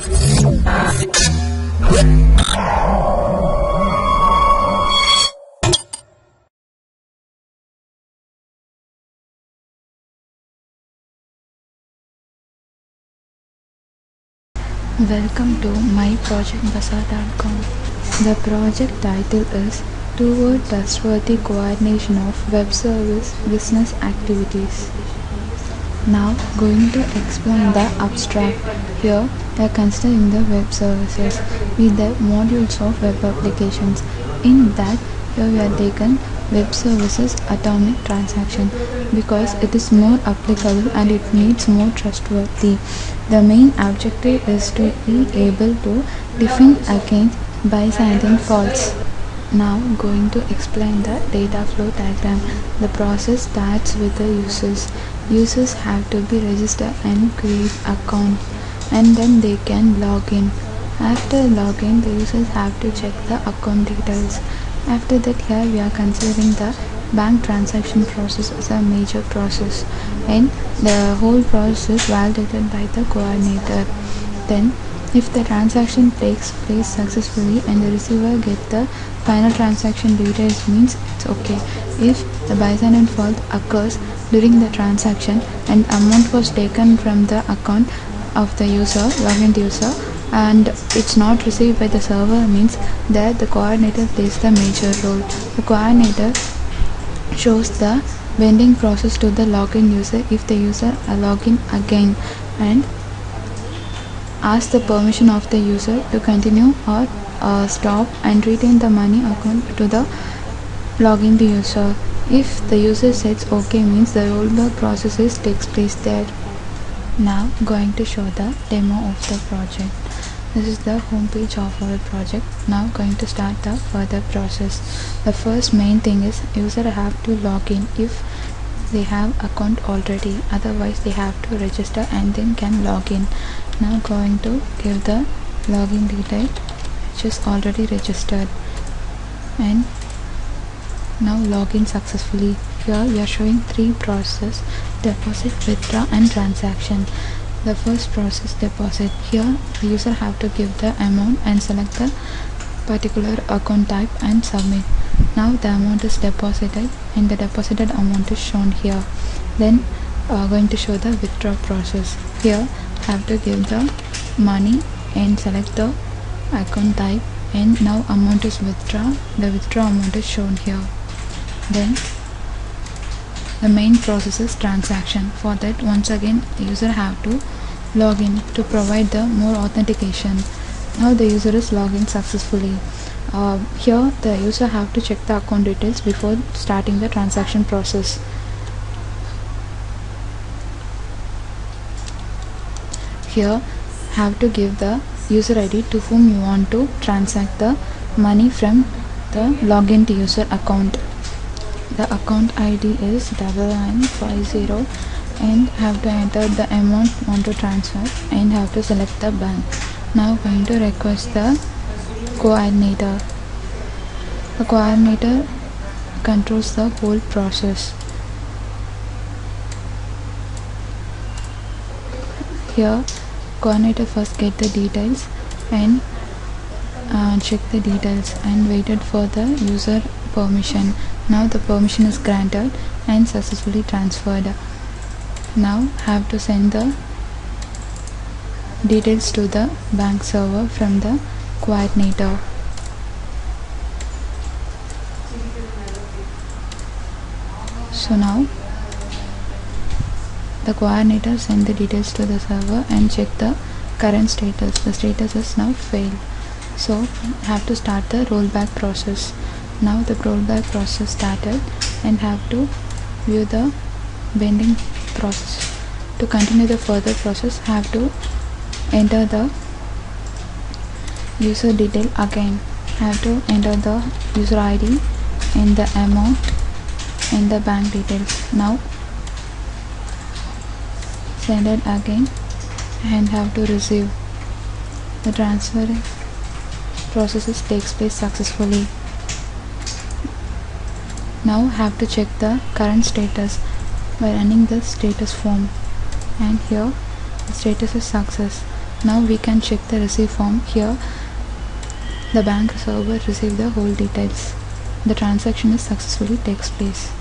Welcome to myprojectbazaar.com. The project title is Toward Trustworthy Coordination of Web Service Business Activities. Now going to explain the abstract. Here we are considering the web services with the modules of web applications. In that, here we are taken web services atomic transaction because it is more applicable and it needs more trustworthy. The main objective is to be able to defend against Byzantine faults. Now going to explain the data flow diagram. The process starts with the users. Users have to be registered and create account, and then they can log in. After login, the users have to check the account details. After that, here we are considering the bank transaction process as a major process, and the whole process is validated by the coordinator. Then if the transaction takes place successfully and the receiver gets the final transaction details, means it's okay. If the Byzantine fault occurs during the transaction and amount was taken from the account of the user, login user, and it's not received by the server, means that the coordinator plays the major role. The coordinator shows the vending process to the login user if the user login again, and ask the permission of the user to continue or stop and retain the money account to the login user. If the user says okay, means the rollback process takes place there. Now going to show the demo of the project. This is the home page of our project. Now going to start the further process. The first main thing is user have to log in if they have account already, otherwise they have to register and then can log in. Now going to give the login detail which is already registered, and now login successfully. Here we are showing three processes: deposit, withdraw and transaction. The first process, deposit. Here the user have to give the amount and select the particular account type and submit. Now the amount is deposited and the deposited amount is shown here. Then going to show the withdraw process. Here have to give the money and select the account type, and now amount is withdrawn. The withdraw amount is shown here. Then the main process is transaction. For that, once again the user have to log in to provide the more authentication. Now the user is logged in successfully. Here the user have to check the account details before starting the transaction process. Here have to give the user ID to whom you want to transact the money from the login to user account. The account ID is 9950 and have to enter the amount want to transfer and have to select the bank. Now going to request the coordinator. The coordinator controls the whole process. Here coordinator first get the details and check the details and waited for the user permission. Now the permission is granted and successfully transferred. Now have to send the details to the bank server from the coordinator. So now the coordinator send the details to the server and check the current status. The status is now failed. So have to start the rollback process. Now the rollback process started and have to view the vending process. To continue the further process, have to enter the user detail again. Have to enter the user ID and the amount and the bank details. Now send it again and have to receive. The transfer process takes place successfully. Now have to check the current status by running the status form, and here the status is success. Now we can check the receive form. Here the bank server received the whole details. The transaction is successfully takes place.